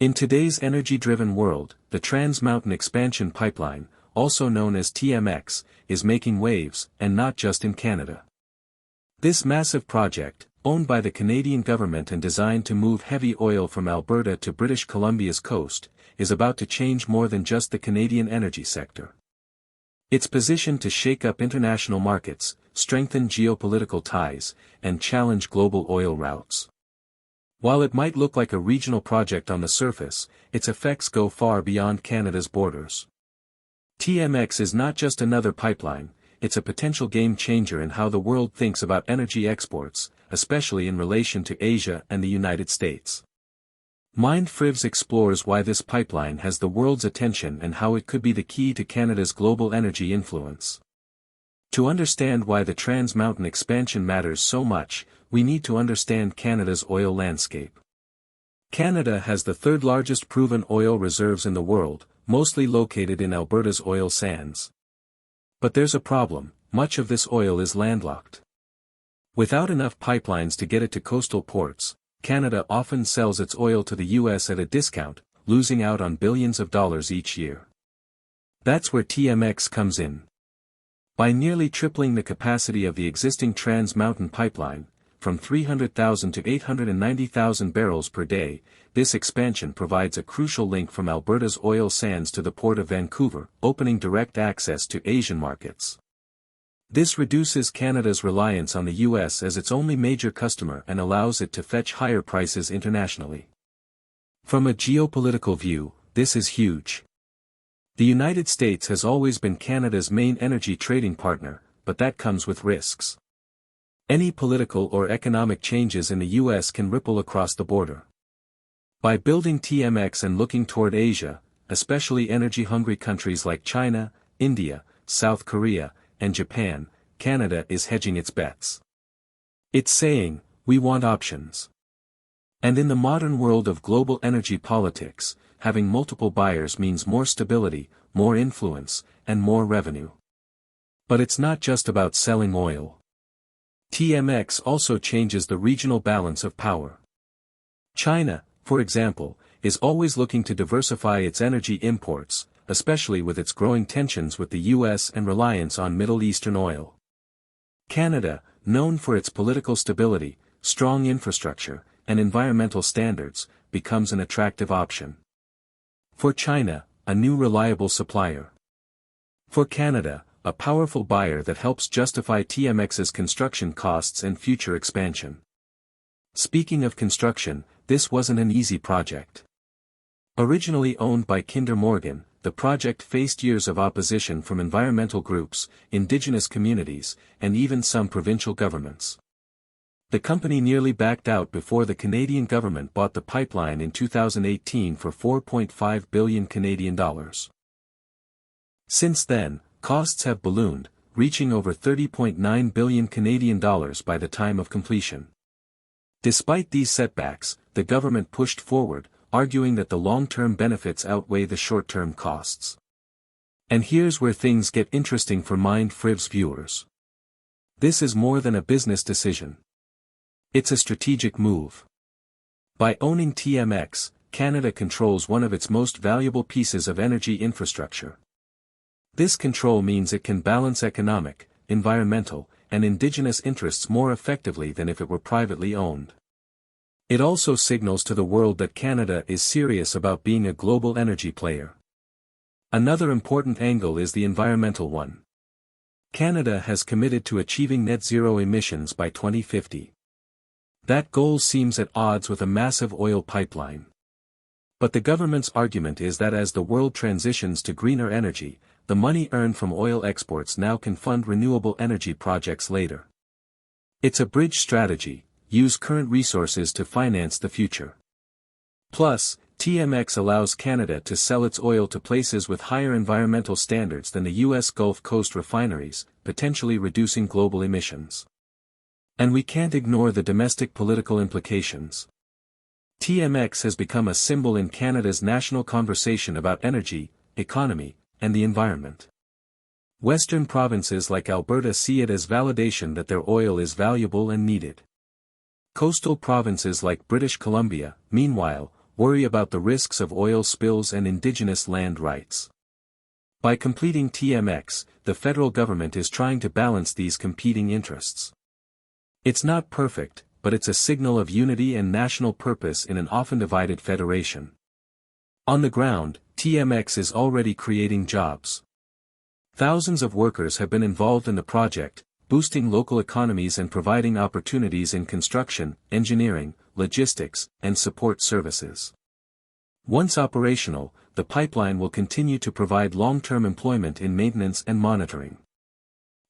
In today's energy-driven world, the Trans Mountain Expansion Pipeline, also known as TMX, is making waves, and not just in Canada. This massive project, owned by the Canadian government and designed to move heavy oil from Alberta to British Columbia's coast, is about to change more than just the Canadian energy sector. It's positioned to shake up international markets, strengthen geopolitical ties, and challenge global oil routes. While it might look like a regional project on the surface, its effects go far beyond Canada's borders. TMX is not just another pipeline, it's a potential game-changer in how the world thinks about energy exports, especially in relation to Asia and the United States. MindFrivs explores why this pipeline has the world's attention and how it could be the key to Canada's global energy influence. To understand why the Trans Mountain expansion matters so much, we need to understand Canada's oil landscape. Canada has the third largest proven oil reserves in the world, mostly located in Alberta's oil sands. But there's a problem: much of this oil is landlocked. Without enough pipelines to get it to coastal ports, Canada often sells its oil to the US at a discount, losing out on billions of dollars each year. That's where TMX comes in. By nearly tripling the capacity of the existing Trans Mountain Pipeline, from 300,000 to 890,000 barrels per day, this expansion provides a crucial link from Alberta's oil sands to the Port of Vancouver, opening direct access to Asian markets. This reduces Canada's reliance on the US as its only major customer and allows it to fetch higher prices internationally. From a geopolitical view, this is huge. The United States has always been Canada's main energy trading partner, but that comes with risks. Any political or economic changes in the US can ripple across the border. By building TMX and looking toward Asia, especially energy-hungry countries like China, India, South Korea, and Japan, Canada is hedging its bets. It's saying, we want options. And in the modern world of global energy politics, having multiple buyers means more stability, more influence, and more revenue. But it's not just about selling oil. TMX also changes the regional balance of power. China, for example, is always looking to diversify its energy imports, especially with its growing tensions with the US and reliance on Middle Eastern oil. Canada, known for its political stability, strong infrastructure, and environmental standards, becomes an attractive option. For China, a new reliable supplier. For Canada, a powerful buyer that helps justify TMX's construction costs and future expansion. Speaking of construction, this wasn't an easy project. Originally owned by Kinder Morgan, the project faced years of opposition from environmental groups, indigenous communities, and even some provincial governments. The company nearly backed out before the Canadian government bought the pipeline in 2018 for $4.5 billion Canadian dollars. Since then, costs have ballooned, reaching over $30.9 billion Canadian dollars by the time of completion. Despite these setbacks, the government pushed forward, arguing that the long-term benefits outweigh the short-term costs. And here's where things get interesting for MindFrivs viewers. This is more than a business decision. It's a strategic move. By owning TMX, Canada controls one of its most valuable pieces of energy infrastructure. This control means it can balance economic, environmental, and indigenous interests more effectively than if it were privately owned. It also signals to the world that Canada is serious about being a global energy player. Another important angle is the environmental one. Canada has committed to achieving net zero emissions by 2050. That goal seems at odds with a massive oil pipeline. But the government's argument is that as the world transitions to greener energy, the money earned from oil exports now can fund renewable energy projects later. It's a bridge strategy: use current resources to finance the future. Plus, TMX allows Canada to sell its oil to places with higher environmental standards than the US Gulf Coast refineries, potentially reducing global emissions. And we can't ignore the domestic political implications. TMX has become a symbol in Canada's national conversation about energy, economy, and the environment. Western provinces like Alberta see it as validation that their oil is valuable and needed. Coastal provinces like British Columbia, meanwhile, worry about the risks of oil spills and indigenous land rights. By completing TMX, the federal government is trying to balance these competing interests. It's not perfect, but it's a signal of unity and national purpose in an often divided federation. On the ground, TMX is already creating jobs. Thousands of workers have been involved in the project, boosting local economies and providing opportunities in construction, engineering, logistics, and support services. Once operational, the pipeline will continue to provide long-term employment in maintenance and monitoring.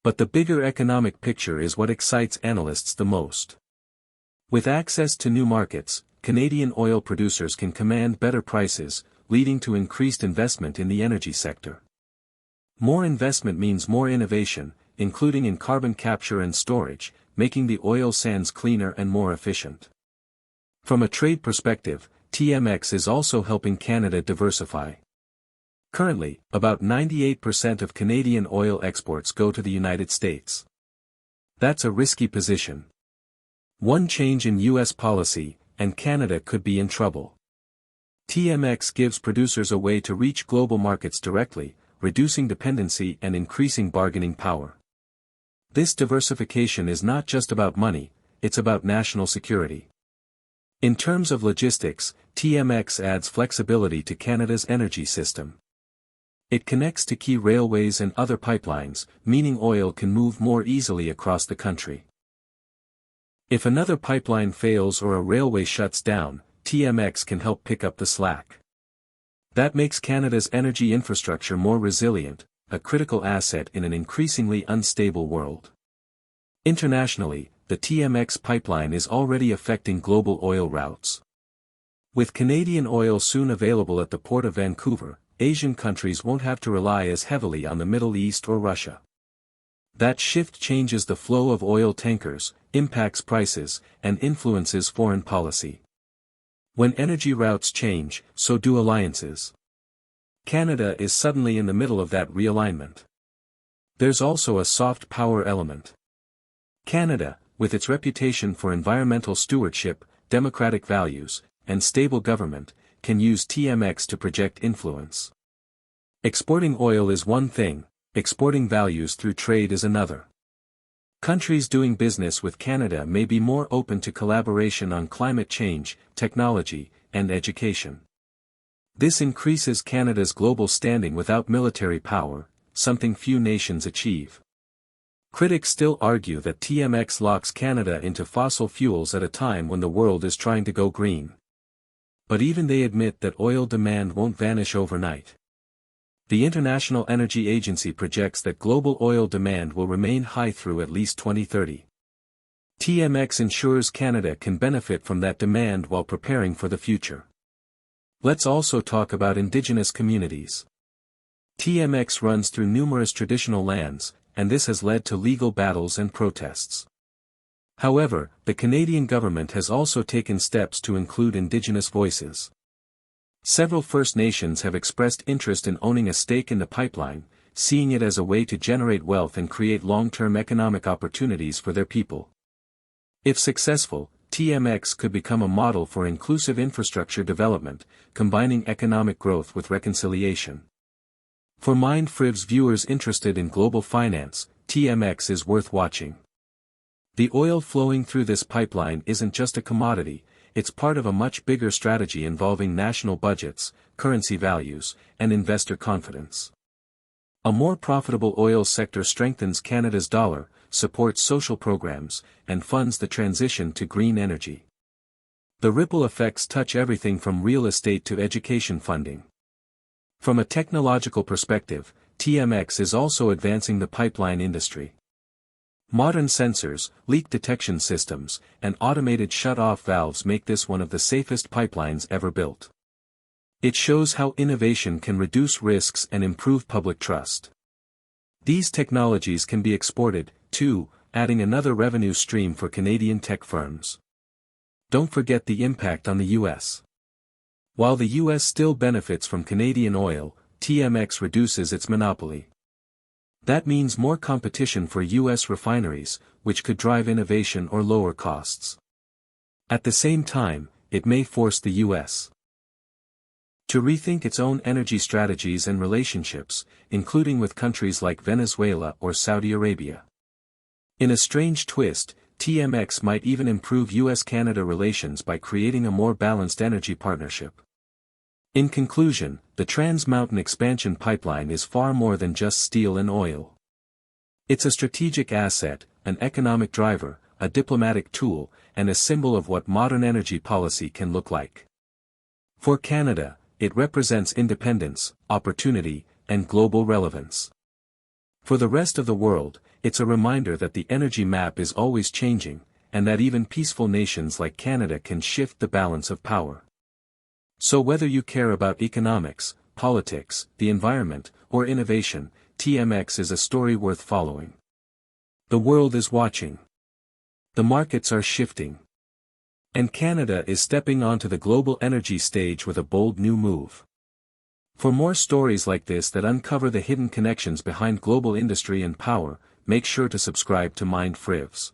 But the bigger economic picture is what excites analysts the most. With access to new markets, Canadian oil producers can command better prices, leading to increased investment in the energy sector. More investment means more innovation, including in carbon capture and storage, making the oil sands cleaner and more efficient. From a trade perspective, TMX is also helping Canada diversify. Currently, about 98% of Canadian oil exports go to the United States. That's a risky position. One change in U.S. policy, and Canada could be in trouble. TMX gives producers a way to reach global markets directly, reducing dependency and increasing bargaining power. This diversification is not just about money, it's about national security. In terms of logistics, TMX adds flexibility to Canada's energy system. It connects to key railways and other pipelines, meaning oil can move more easily across the country. If another pipeline fails or a railway shuts down, TMX can help pick up the slack. That makes Canada's energy infrastructure more resilient, a critical asset in an increasingly unstable world. Internationally, the TMX pipeline is already affecting global oil routes. With Canadian oil soon available at the Port of Vancouver, Asian countries won't have to rely as heavily on the Middle East or Russia. That shift changes the flow of oil tankers, impacts prices, and influences foreign policy. When energy routes change, so do alliances. Canada is suddenly in the middle of that realignment. There's also a soft power element. Canada, with its reputation for environmental stewardship, democratic values, and stable government, can use TMX to project influence. Exporting oil is one thing, exporting values through trade is another. Countries doing business with Canada may be more open to collaboration on climate change, technology, and education. This increases Canada's global standing without military power, something few nations achieve. Critics still argue that TMX locks Canada into fossil fuels at a time when the world is trying to go green. But even they admit that oil demand won't vanish overnight. The International Energy Agency projects that global oil demand will remain high through at least 2030. TMX ensures Canada can benefit from that demand while preparing for the future. Let's also talk about Indigenous communities. TMX runs through numerous traditional lands, and this has led to legal battles and protests. However, the Canadian government has also taken steps to include Indigenous voices. Several First Nations have expressed interest in owning a stake in the pipeline, seeing it as a way to generate wealth and create long-term economic opportunities for their people. If successful, TMX could become a model for inclusive infrastructure development, combining economic growth with reconciliation. For Mind-Friv's viewers interested in global finance, TMX is worth watching. The oil flowing through this pipeline isn't just a commodity, it's part of a much bigger strategy involving national budgets, currency values, and investor confidence. A more profitable oil sector strengthens Canada's dollar, supports social programs, and funds the transition to green energy. The ripple effects touch everything from real estate to education funding. From a technological perspective, TMX is also advancing the pipeline industry. Modern sensors, leak detection systems, and automated shut-off valves make this one of the safest pipelines ever built. It shows how innovation can reduce risks and improve public trust. These technologies can be exported, too, adding another revenue stream for Canadian tech firms. Don't forget the impact on the U.S. While the U.S. still benefits from Canadian oil, TMX reduces its monopoly. That means more competition for U.S. refineries, which could drive innovation or lower costs. At the same time, it may force the U.S. to rethink its own energy strategies and relationships, including with countries like Venezuela or Saudi Arabia. In a strange twist, TMX might even improve US-Canada relations by creating a more balanced energy partnership. In conclusion, the Trans Mountain Expansion Pipeline is far more than just steel and oil. It's a strategic asset, an economic driver, a diplomatic tool, and a symbol of what modern energy policy can look like. For Canada, it represents independence, opportunity, and global relevance. For the rest of the world, it's a reminder that the energy map is always changing, and that even peaceful nations like Canada can shift the balance of power. So whether you care about economics, politics, the environment, or innovation, TMX is a story worth following. The world is watching. The markets are shifting. And Canada is stepping onto the global energy stage with a bold new move. For more stories like this that uncover the hidden connections behind global industry and power, make sure to subscribe to Mind Frivs.